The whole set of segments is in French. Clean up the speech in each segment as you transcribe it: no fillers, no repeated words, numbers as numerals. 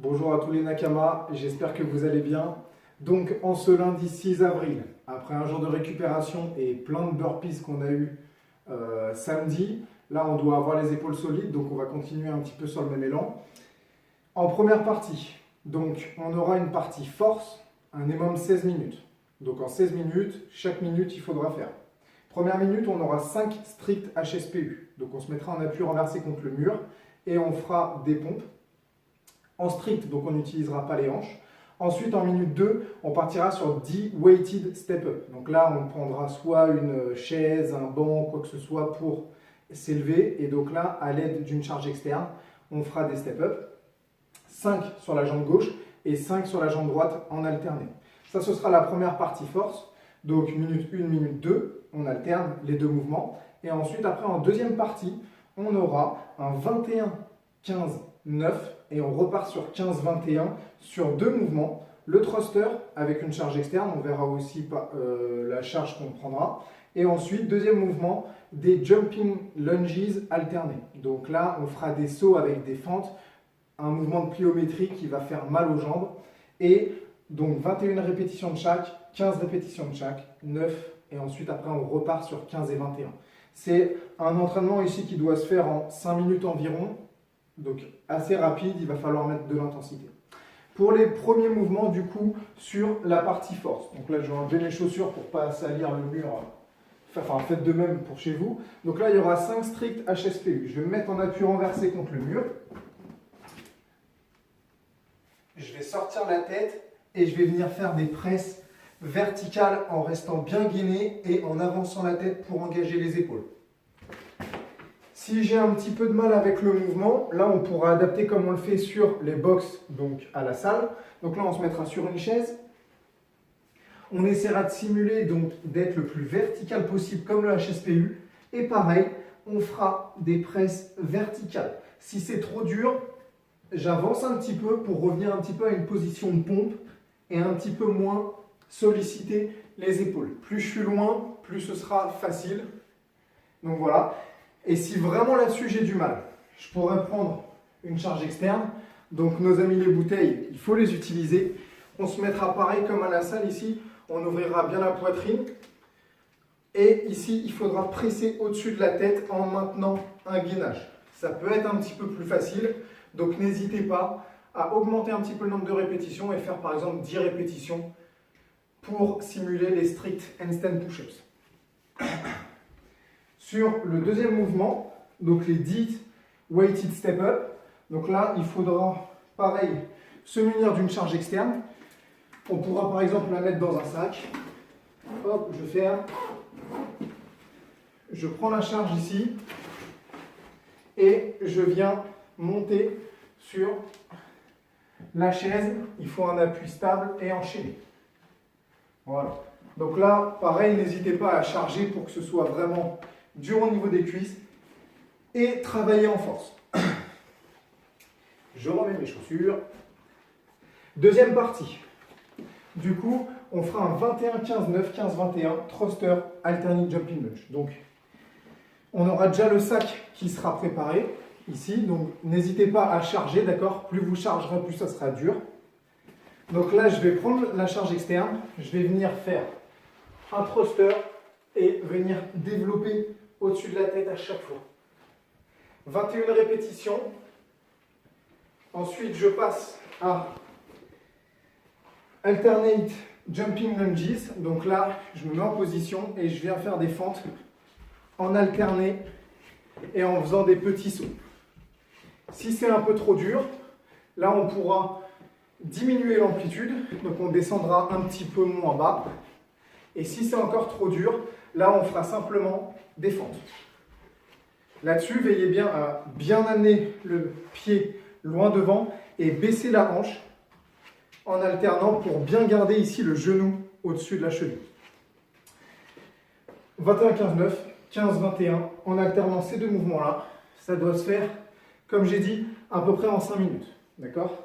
Bonjour à tous les Nakama, j'espère que vous allez bien. Donc en ce lundi 6 avril, après un jour de récupération et plein de burpees qu'on a eu samedi, là on doit avoir les épaules solides, donc on va continuer un petit peu sur le même élan. En première partie, donc on aura une partie force, un minimum 16 minutes. Donc en 16 minutes, chaque minute il faudra faire. Première minute, on aura 5 stricts HSPU. Donc on se mettra en appui renversé contre le mur et on fera des pompes. En strict, donc on n'utilisera pas les hanches. Ensuite, en minute 2, on partira sur 10 weighted step-up. Donc là, on prendra soit une chaise, un banc, quoi que ce soit pour s'élever. Et donc là, à l'aide d'une charge externe, on fera des step-up. 5 sur la jambe gauche et 5 sur la jambe droite en alterné. Ça, ce sera la première partie force. Donc minute 1, minute 2, on alterne les deux mouvements. Et ensuite, après, en deuxième partie, on aura un 21-15-9 et on repart sur 15-21 sur deux mouvements. Le thruster avec une charge externe, on verra aussi la charge qu'on prendra. Et ensuite, deuxième mouvement, des jumping lunges alternés. Donc là, on fera des sauts avec des fentes, un mouvement de pliométrie qui va faire mal aux jambes. Et donc 21 répétitions de chaque, 15 répétitions de chaque, 9. Et ensuite, après, on repart sur 15 et 21. C'est un entraînement ici qui doit se faire en 5 minutes environ. Donc assez rapide, il va falloir mettre de l'intensité. Pour les premiers mouvements, du coup, sur la partie force. Donc là, je vais enlever les chaussures pour ne pas salir le mur. Enfin, faites de même pour chez vous. Donc là, il y aura 5 stricts HSPU. Je vais me mettre en appui renversé contre le mur. Je vais sortir la tête et je vais venir faire des presses verticales en restant bien gainé et en avançant la tête pour engager les épaules. Si j'ai un petit peu de mal avec le mouvement, là on pourra adapter comme on le fait sur les box, donc à la salle. Donc là on se mettra sur une chaise. On essaiera de simuler donc d'être le plus vertical possible comme le HSPU. Et pareil, on fera des presses verticales. Si c'est trop dur, j'avance un petit peu pour revenir un petit peu à une position de pompe et un petit peu moins solliciter les épaules. Plus je suis loin, plus ce sera facile. Donc voilà. Et si vraiment là-dessus j'ai du mal, je pourrais prendre une charge externe. Donc nos amis les bouteilles, il faut les utiliser. On se mettra pareil comme à la salle ici. On ouvrira bien la poitrine. Et ici, il faudra presser au-dessus de la tête en maintenant un gainage. Ça peut être un petit peu plus facile. Donc n'hésitez pas à augmenter un petit peu le nombre de répétitions et faire par exemple 10 répétitions pour simuler les strict handstand push-ups. Sur le deuxième mouvement, donc les 10 weighted step-up, donc là, il faudra, pareil, se munir d'une charge externe. On pourra par exemple la mettre dans un sac. Hop, je ferme. Je prends la charge ici et je viens monter sur la chaise. Il faut un appui stable et enchaîné. Voilà. Donc là, pareil, n'hésitez pas à charger pour que ce soit vraiment dur au niveau des cuisses et travailler en force. Je remets mes chaussures. Deuxième partie. Du coup, on fera un 21-15-9, 15-21 thruster alternate jumping lunge. Donc, on aura déjà le sac qui sera préparé ici. Donc, n'hésitez pas à charger, d'accord? Plus vous chargerez, plus ça sera dur. Donc là, je vais prendre la charge externe. Je vais venir faire un thruster et venir développer au-dessus de la tête à chaque fois. 21 répétitions. Ensuite, je passe à alternate jumping lunges. Donc là, je me mets en position et je viens faire des fentes en alterné et en faisant des petits sauts. Si c'est un peu trop dur, là, on pourra diminuer l'amplitude. Donc, on descendra un petit peu moins bas. Et si c'est encore trop dur, là, on fera simplement des fentes. Là-dessus, veillez bien à bien amener le pied loin devant et baisser la hanche en alternant pour bien garder ici le genou au-dessus de la cheville. 21-15-9, 15-21 en alternant ces deux mouvements-là. Ça doit se faire, comme j'ai dit, à peu près en 5 minutes. D'accord?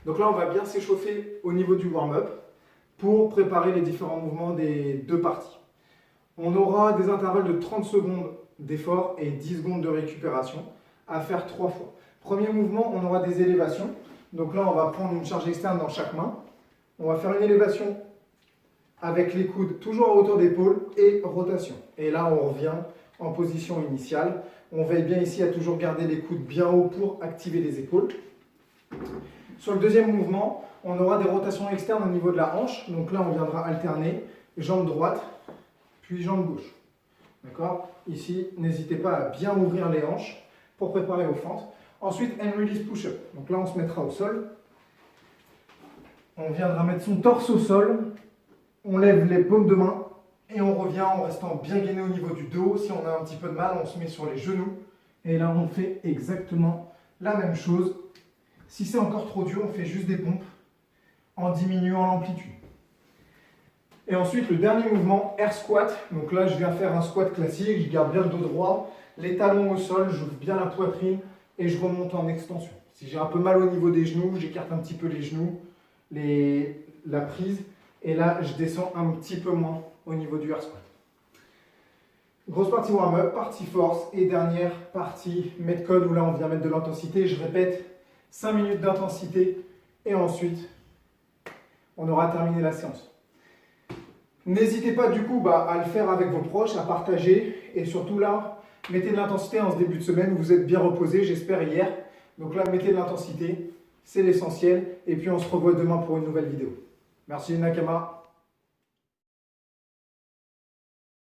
Donc là, on va bien s'échauffer au niveau du warm-up pour préparer les différents mouvements des deux parties. On aura des intervalles de 30 secondes d'effort et 10 secondes de récupération à faire 3 fois. Premier mouvement, on aura des élévations. Donc là, on va prendre une charge externe dans chaque main. On va faire une élévation avec les coudes toujours à hauteur d'épaule et rotation. Et là, on revient en position initiale. On veille bien ici à toujours garder les coudes bien hauts pour activer les épaules. Sur le deuxième mouvement, on aura des rotations externes au niveau de la hanche. Donc là, on viendra alterner jambe droite, puis jambe gauche. D'accord? Ici, n'hésitez pas à bien ouvrir les hanches pour préparer aux fentes. Ensuite, hand release push-up. Donc là, on se mettra au sol. On viendra mettre son torse au sol. On lève les paumes de main et on revient en restant bien gainé au niveau du dos. Si on a un petit peu de mal, on se met sur les genoux. Et là, on fait exactement la même chose. Si c'est encore trop dur, on fait juste des pompes en diminuant l'amplitude. Et ensuite, le dernier mouvement, air squat. Donc là, je viens faire un squat classique. Je garde bien le dos droit, les talons au sol, j'ouvre bien la poitrine et je remonte en extension. Si j'ai un peu mal au niveau des genoux, j'écarte un petit peu les genoux, la prise. Et là, je descends un petit peu moins au niveau du air squat. Grosse partie warm-up, partie force et dernière partie metcon où là, on vient mettre de l'intensité. Je répète 5 minutes d'intensité et ensuite, on aura terminé la séance. N'hésitez pas du coup à le faire avec vos proches, à partager et surtout là, mettez de l'intensité en ce début de semaine, vous êtes bien reposé, j'espère hier. Donc là, mettez de l'intensité, c'est l'essentiel et puis on se revoit demain pour une nouvelle vidéo. Merci Nakama.